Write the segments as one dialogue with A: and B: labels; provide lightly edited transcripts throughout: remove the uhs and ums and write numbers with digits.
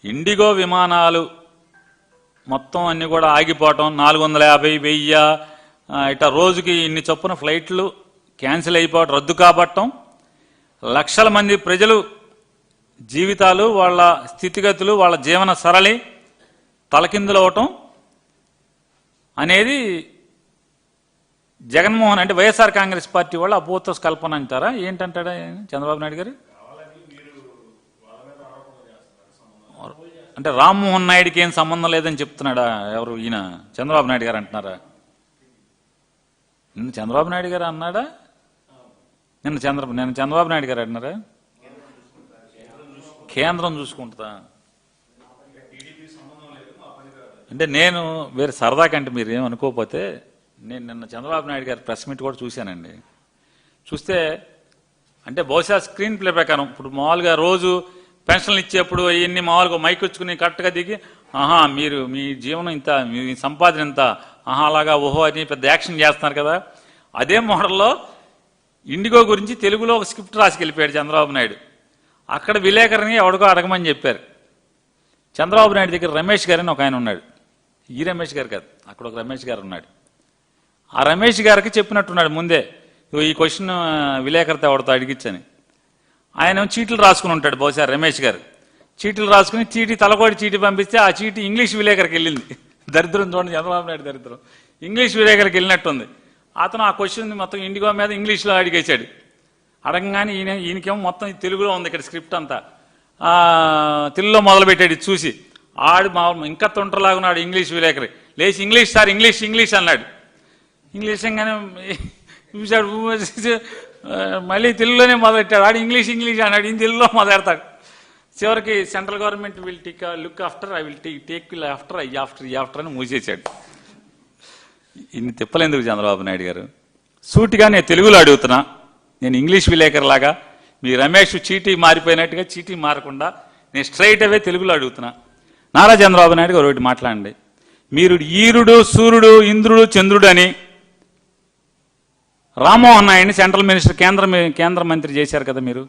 A: IndiGo విమానాలు మొత్తం అన్నీ కూడా ఆగిపోవటం, 450, 1000 ఇట్లా రోజుకి ఇన్ని చొప్పున ఫ్లైట్లు క్యాన్సిల్ అయిపోవటం, రద్దు కాబట్టం, లక్షల మంది ప్రజలు జీవితాలు, వాళ్ళ స్థితిగతులు, వాళ్ళ జీవన సరళి తలకిందులవటం అనేది జగన్మోహన్ అంటే వైఎస్ఆర్ కాంగ్రెస్ పార్టీ వాళ్ళు అపోహ కల్పన అంటారా ఏంటంటాడా చంద్రబాబు నాయుడు గారు? అంటే రామ్మోహన్ నాయుడికి ఏం సంబంధం లేదని చెప్తున్నాడా ఎవరు? ఈయన చంద్రబాబు నాయుడు గారు అంటున్నారా? నిన్న చంద్రబాబు నాయుడు గారు అన్నాడా? నేను చంద్రబాబు నాయుడు గారు అంటున్నారా? కేంద్రం చూసుకుంటుందా అంటే నేను వేరే సరదాకంటే మీరు ఏమనుకోకపోతే నేను నిన్న చంద్రబాబు నాయుడు గారి ప్రెస్ మీట్ కూడా చూశానండి. చూస్తే అంటే బహుశా స్క్రీన్ ప్లే ప్రకారం ఇప్పుడు మామూలుగా రోజు పెన్షన్లు ఇచ్చేప్పుడు ఇవన్నీ మామూలుగా మైక్ వచ్చుకుని కరెక్ట్గా దిగి మీరు మీ జీవనం ఇంత, మీ సంపాదన ఇంత, అలాగా ఓహో అని పెద్ద యాక్షన్ చేస్తున్నారు కదా. అదే మోడల్లో ఇండిగో గురించి తెలుగులో ఒక స్క్రిప్ట్ రాసుకెళ్ళిపోయాడు చంద్రబాబు నాయుడు. అక్కడ విలేకరిని ఎవడికో అడగమని చెప్పారు. చంద్రబాబు నాయుడు దగ్గర రమేష్ గారని ఒక ఆయన ఉన్నాడు. ఈ రమేష్ గారు కాదు, అక్కడ ఒక రమేష్ గారు ఉన్నాడు. ఆ రమేష్ గారికి చెప్పినట్టున్నాడు ముందే, ఈ క్వశ్చన్ విలేకరితో ఎవరితో అడిగిచ్చని. ఆయన చీటీలు రాసుకుని ఉంటాడు బహుశా రమేష్ గారు. చీటీలు రాసుకుని తలకోడి చీటీ పంపిస్తే ఆ చీటీ ఇంగ్లీష్ విలేకరికి వెళ్ళింది. దరిద్రం చూడండి, చంద్రబాబు నాయుడు దరిద్రం. ఇంగ్లీష్ విలేకరికి వెళ్ళినట్టుంది. అతను ఆ క్వశ్చన్ మొత్తం ఇండిగో మీద ఇంగ్లీష్లో అడిగేశాడు. అడగగానే ఈయనకేమో మొత్తం తెలుగులో ఉంది ఇక్కడ స్క్రిప్ట్ అంతా. తెలుగులో మొదలుపెట్టాడు చూసి. ఆడు ఇంకా తొంటలాగున్నాడు ఇంగ్లీష్ విలేకరి. లేచి ఇంగ్లీష్ సార్ ఇంగ్లీష్ అన్నాడు. ఇంగ్లీష్ అనగానే చూశాడు, మళ్ళీ తెలుగులోనే మొదలెట్టాడు. ఆడు ఇంగ్లీష్ అన్నాడు, ఈయన తెలుగులో మొదలెడతాడు. చివరికి central government will take look after, I will take after అని మూసేశాడు. ఇన్ని తిప్పలేందుకు చంద్రబాబు నాయుడు గారు? సూటిగా నేను తెలుగులో అడుగుతున్నా, నేను ఇంగ్లీష్ విలేకరులాగా మీ రమేష్ చీటీ మారిపోయినట్టుగా చీటీ మారకుండా నేను స్ట్రైట్ అవే తెలుగులో అడుగుతున్నా. నారా చంద్రబాబు నాయుడు గారు ఒకటి మాట్లాడండి. మీరు ఈరుడు, సూర్యుడు, ఇంద్రుడు, చంద్రుడు అని రామ్మోహన్ నాయుడిని సెంట్రల్ మినిస్టర్ కేంద్ర మంత్రి చేశారు కదా మీరు.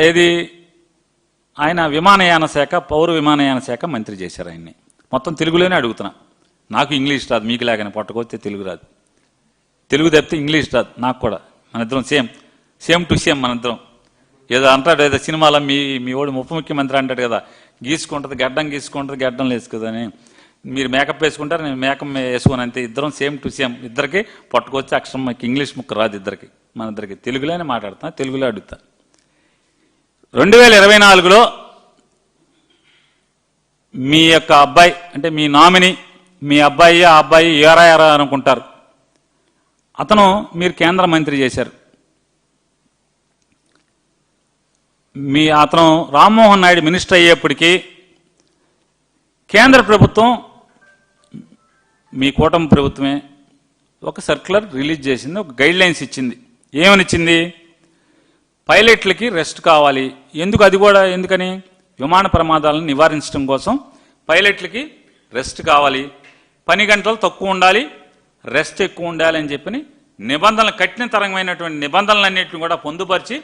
A: ఏది ఆయన విమానయాన శాఖ, పౌర విమానయాన శాఖ మంత్రి చేశారు ఆయన్ని. మొత్తం తెలుగులోనే అడుగుతున్నా. నాకు ఇంగ్లీష్ రాదు, మీకు లాగానే పట్టుకొస్తే తెలుగు రాదు. తెలుగు తప్పితే ఇంగ్లీష్ రాదు నాకు కూడా. మన ఇద్దరం సేమ్ టు సేమ్ మన ఇద్దరం. ఏదో అంటాడు, ఏదో సినిమాలో మీ వాడు ఉప ముఖ్యమంత్రి అంటాడు కదా, గీసుకుంటుంది గడ్డం వేసుకుందని. మీరు మేకప్ వేసుకుంటారు, నేను మేకప్ వేసుకుని అంతే. ఇద్దరం సేమ్ టు సేమ్. ఇద్దరికి పట్టుకొచ్చి అక్షరం ఇంగ్లీష్ ముక్క రాదు ఇద్దరికి. మన ఇద్దరికి తెలుగులోనే మాట్లాడుతున్నా, తెలుగులో అడుగుతా. 2024లో మీ యొక్క అబ్బాయి అంటే మీ నామినీ, మీ అబ్బాయి, ఆ అబ్బాయి ఏరా అనుకుంటారు, అతను మీరు కేంద్ర మంత్రి చేశారు. అతను రామ్మోహన్ నాయుడు మినిస్టర్ అయ్యేప్పటికీ కేంద్ర ప్రభుత్వం, మీ కూటమి ప్రభుత్వమే ఒక సర్క్యులర్ రిలీజ్ చేసింది, ఒక గైడ్ లైన్స్ ఇచ్చింది. ఏమనిచ్చింది? పైలట్లకి రెస్ట్ కావాలి. ఎందుకని? విమాన ప్రమాదాలను నివారించడం కోసం పైలట్లకి రెస్ట్ కావాలి, పని గంటలు తక్కువ ఉండాలి, రెస్ట్ ఎక్కువ ఉండాలి అని చెప్పి నిబంధనలు, కఠినతరమైనటువంటి నిబంధనలన్నింటినీ కూడా పొందుపరిచి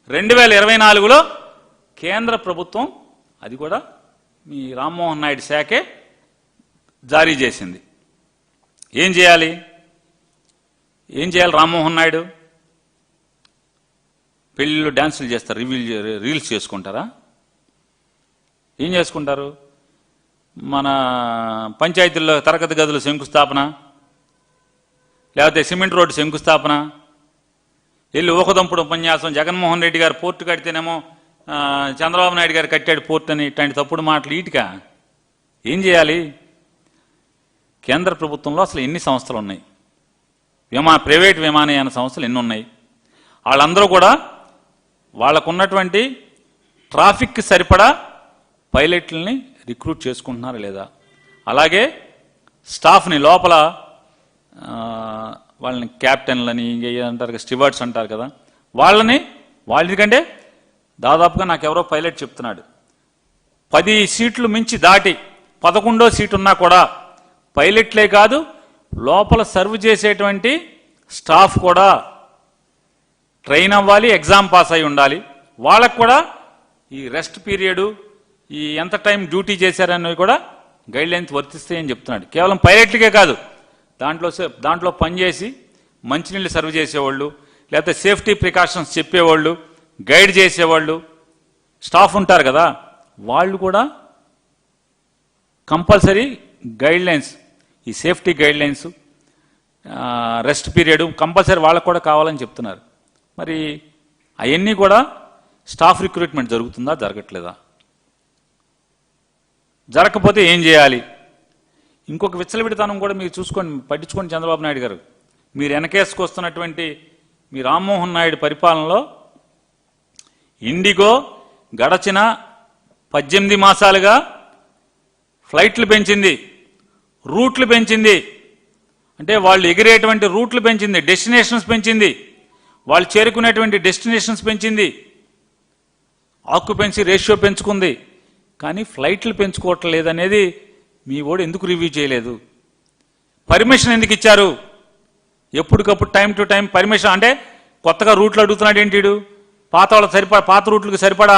A: 2024లో కేంద్ర ప్రభుత్వం, అది కూడా మీ రామ్మోహన్ నాయుడు శాఖే జారీ చేసింది. ఏం చేయాలి రామ్మోహన్ నాయుడు? పెళ్ళిళ్ళు డ్యాన్సులు చేస్తారు, రీల్స్ చేసుకుంటారా? ఏం చేసుకుంటారు? మన పంచాయతీల్లో తరగతి గదులు శంకుస్థాపన, లేకపోతే సిమెంట్ రోడ్డు శంకుస్థాపన, వెళ్ళి ఊకదంపుడు ఉపన్యాసం, జగన్మోహన్ రెడ్డి గారు పోర్టు కడితేనేమో చంద్రబాబు నాయుడు గారు కట్టాడు పోర్టు అని, ఇట్లాంటి తప్పుడు మాటలు ఈటికా? ఏం చేయాలి? కేంద్ర ప్రభుత్వంలో అసలు ఎన్ని సంస్థలు ఉన్నాయి? ప్రైవేట్ విమానయాన సంస్థలు ఎన్ని ఉన్నాయి? వాళ్ళందరూ కూడా వాళ్ళకున్నటువంటి ట్రాఫిక్కి సరిపడా పైలట్లని రిక్రూట్ చేసుకుంటున్నారా లేదా? అలాగే స్టాఫ్ని లోపల వాళ్ళని క్యాప్టెన్లని అంటారు, స్టివర్డ్స్ అంటారు కదా, వాళ్ళనికంటే దాదాపుగా నాకెవరో పైలట్ చెప్తున్నాడు, 10 సీట్లు మించి దాటి 11వ సీటు ఉన్నా కూడా పైలట్లే కాదు, లోపల సర్వ్ చేసేటువంటి స్టాఫ్ కూడా ట్రైన్ అవ్వాలి, ఎగ్జామ్ పాస్ అయి ఉండాలి. వాళ్ళకు కూడా ఈ రెస్ట్ పీరియడ్, ఈ ఎంత టైం డ్యూటీ చేశారన్నవి కూడా గైడ్ లైన్స్ వర్తిస్తాయని చెప్తున్నాడు. కేవలం పైలట్లకే కాదు, దాంట్లో పనిచేసి మంచినీళ్ళు సర్వ్ చేసేవాళ్ళు, లేకపోతే సేఫ్టీ ప్రికాషన్స్ చెప్పేవాళ్ళు, గైడ్ చేసేవాళ్ళు, స్టాఫ్ ఉంటారు కదా, వాళ్ళు కూడా కంపల్సరీ గైడ్ లైన్స్, ఈ safety guide lines, rest period compulsory వాళ్ళకు కూడా కావాలని చెప్తున్నారు. మరి అవన్నీ కూడా స్టాఫ్ రిక్రూట్మెంట్ జరుగుతుందా, జరగట్లేదా? జరగకపోతే ఏం చేయాలి? ఇంకొక విచ్చలవిడితనం కూడా మీరు చూసుకోండి, పట్టించుకోండి చంద్రబాబు నాయుడు గారు. మీరు వెనకేసుకొస్తున్నటువంటి మీ రామ్మోహన్ నాయుడు పరిపాలనలో ఇండిగో గడచిన 18 మాసాలుగా ఫ్లైట్లు పెంచింది, రూట్లు పెంచింది, అంటే వాళ్ళు ఎగిరేటువంటి రూట్లు పెంచింది, డెస్టినేషన్స్ పెంచింది, వాళ్ళు చేరుకునేటువంటి డెస్టినేషన్స్ పెంచింది, ఆక్యుపెన్సీ రేషియో పెంచుకుంది. కానీ ఫ్లైట్లు పెంచుకోవటం లేదనేది మీ ఓడు ఎందుకు రివ్యూ చేయలేదు? పర్మిషన్ ఎందుకు ఇచ్చారు? ఎప్పటికప్పుడు టైం టు టైం పర్మిషన్, అంటే కొత్తగా రూట్లు అడుగుతున్నాడు ఏంటి? పాత రూట్లకు సరిపడా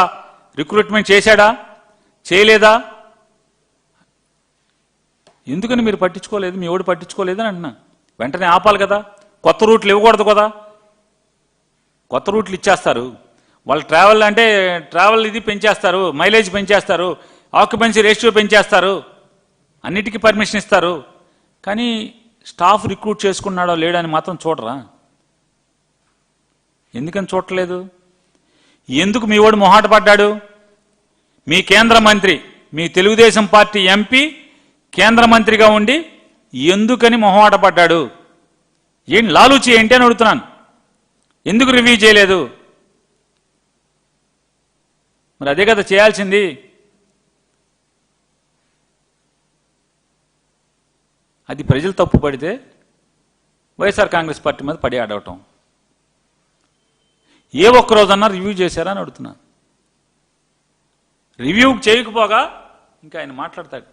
A: రిక్రూట్మెంట్ చేశాడా, చేయలేదా? ఎందుకని మీరు పట్టించుకోలేదు? మీ ఓడి పట్టించుకోలేదని అంటున్నా. వెంటనే ఆపాలి కదా, కొత్త రూట్లు ఇవ్వకూడదు కదా. కొత్త రూట్లు ఇచ్చేస్తారు, వాళ్ళు ట్రావెల్ ఇది పెంచేస్తారు, మైలేజ్ పెంచేస్తారు, ఆక్యుపెన్సీ రేషియో పెంచేస్తారు, అన్నిటికీ పర్మిషన్ ఇస్తారు. కానీ స్టాఫ్ రిక్రూట్ చేసుకున్నాడో లేడని మాత్రం చూడరా? ఎందుకని చూడలేదు? ఎందుకు మీ వాడు మొహాట పడ్డాడు? మీ కేంద్ర మంత్రి, మీ తెలుగుదేశం పార్టీ ఎంపీ కేంద్ర మంత్రిగా ఉండి ఎందుకని మొహమాట పడ్డాడు? ఏం లాలూచి ఏంటి అని అడుగుతున్నాను. ఎందుకు రివ్యూ చేయలేదు? మరి అదే కదా చేయాల్సింది. అది ప్రజలు తప్పు పడితే వైఎస్ఆర్ కాంగ్రెస్ పార్టీ మీద పడి ఆడవటం. ఏ ఒక్కరోజన్నా రివ్యూ చేశారా అని అడుగుతున్నా. రివ్యూ చేయకపోగా ఇంకా ఆయన మాట్లాడతాడు.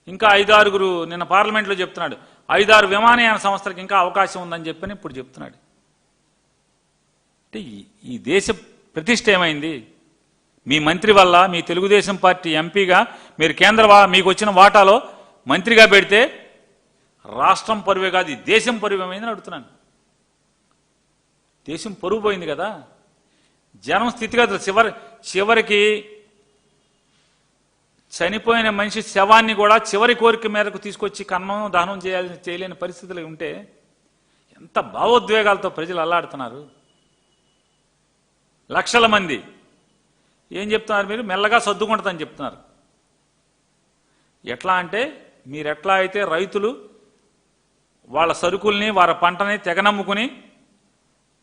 A: ఇంకా 5-6 నిన్న పార్లమెంట్లో చెప్తున్నాడు, 5-6 విమానయాన సంస్థలకు ఇంకా అవకాశం ఉందని చెప్పని ఇప్పుడు చెప్తున్నాడు. అంటే ఈ దేశ ప్రతిష్ట ఏమైంది? మీ మంత్రి వల్ల, మీ తెలుగుదేశం పార్టీ ఎంపీగా మీరు మీకు వచ్చిన వాటాలో మంత్రిగా పెడితే రాష్ట్రం పరువే కాదు, ఈ దేశం పరువు ఏమైందని అడుగుతున్నాను. దేశం పరువు పోయింది కదా. జనం స్థితిగతులు చివరికి చనిపోయిన మనిషి శవాన్ని కూడా చివరి కోరిక మేరకు తీసుకొచ్చి కన్నం దానం చేయలేని పరిస్థితులు ఉంటే ఎంత భావోద్వేగాలతో ప్రజలు అల్లాడుతున్నారు. లక్షల మంది ఏం చెప్తున్నారు? మీరు మెల్లగా సర్దుకుంటుందని చెప్తున్నారు. ఎట్లా అంటే, మీరు ఎట్లా అయితే రైతులు వాళ్ళ సరుకుల్ని, వారి పంటని తెగనమ్ముకుని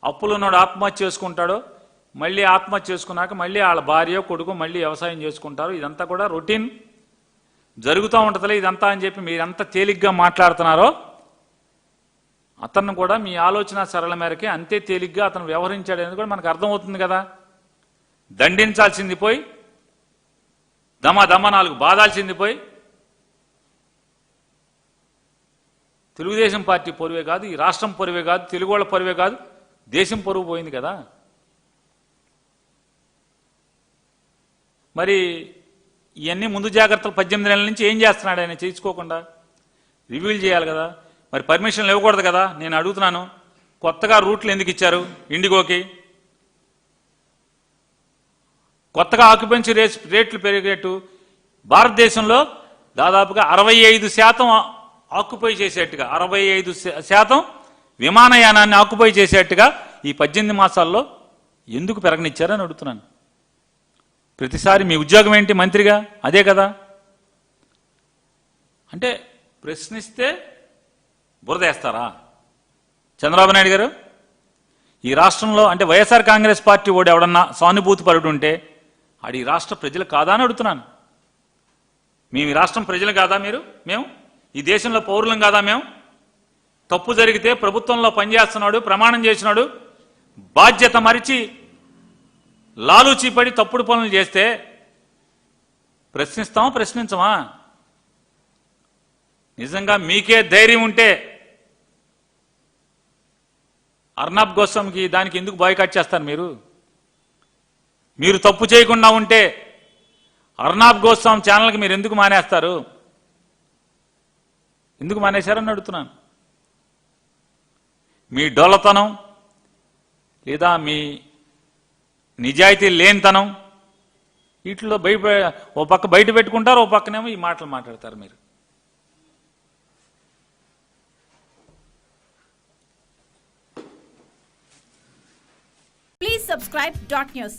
A: అప్పులున్నాడు ఆత్మహత్య చేసుకుంటాడో, మళ్ళీ ఆత్మహత్య చేసుకున్నాక మళ్ళీ వాళ్ళ భార్య కొడుకు మళ్ళీ వ్యవసాయం చేసుకుంటారు. ఇదంతా కూడా రొటీన్ జరుగుతూ ఉంటుందిలే ఇదంతా అని చెప్పి మీరంతా తేలిగ్గా మాట్లాడుతున్నారో, అతను కూడా మీ ఆలోచన సరళ మేరకే అంతే తేలిగ్గా అతను వ్యవహరించాడనేది కూడా మనకు అర్థమవుతుంది కదా. దండించాల్సింది పోయి దమ 4 బాధాల్సింది పోయి తెలుగుదేశం పార్టీ పరువే కాదు, ఈ రాష్ట్రం పరువే కాదు, తెలుగు వాళ్ళ పరువే కాదు, దేశం పరువు పోయింది కదా. మరి ఇవన్నీ ముందు జాగ్రత్తలు 18 నెలల నుంచి ఏం చేస్తున్నాడు ఆయన చేయించుకోకుండా? రివ్యూలు చేయాలి కదా. మరి పర్మిషన్లు ఇవ్వకూడదు కదా. నేను అడుగుతున్నాను, కొత్తగా రూట్లు ఎందుకు ఇచ్చారు ఇండిగోకి? కొత్తగా ఆక్యుపెన్సీ రేట్లు పెరిగేట్టు భారతదేశంలో దాదాపుగా 65% ఆక్యుపై చేసేట్టుగా, 65% విమానయానాన్ని ఆక్యుపై చేసేట్టుగా ఈ 18 మాసాల్లో ఎందుకు పెరగనిచ్చారని అడుగుతున్నాను. ప్రతిసారి మీ ఉద్యోగం ఏంటి మంత్రిగా? అదే కదా. అంటే ప్రశ్నిస్తే బురదేస్తారా చంద్రబాబు నాయుడు గారు? ఈ రాష్ట్రంలో అంటే వైఎస్ఆర్ కాంగ్రెస్ పార్టీ ఓడి ఎవడన్నా సానుభూతి పరుడు ఉంటే అది ఈ రాష్ట్ర ప్రజలు కాదా అని అడుగుతున్నాను. మేము ఈ రాష్ట్రం ప్రజలు కాదా? మేము ఈ దేశంలో పౌరులం కాదా? మేము తప్పు జరిగితే ప్రభుత్వంలో పనిచేస్తున్నాడు, ప్రమాణం చేసినాడు, బాధ్యత మరిచి లాలూచీపడి తప్పుడు పనులు చేస్తే ప్రశ్నిస్తామా, ప్రశ్నించమా? నిజంగా మీకే ధైర్యం ఉంటే అర్నాబ్ గోస్వామికి దానికి ఎందుకు బాయ్కాట్ చేస్తారు మీరు? మీరు తప్పు చేయకుండా ఉంటే అర్నాబ్ గోస్వామి ఛానల్కి మీరు ఎందుకు మానేస్తారు? ఎందుకు మానేశారని అడుగుతున్నాను. మీ డొల్లతనం లేదా మీ నిజాయితీ లేనితనం వీటిలో ఓ పక్క బయట పెట్టుకుంటారు, ఓ పక్కనేమో ఈ మాటలు మాట్లాడతారు మీరు.
B: Please subscribe dot news.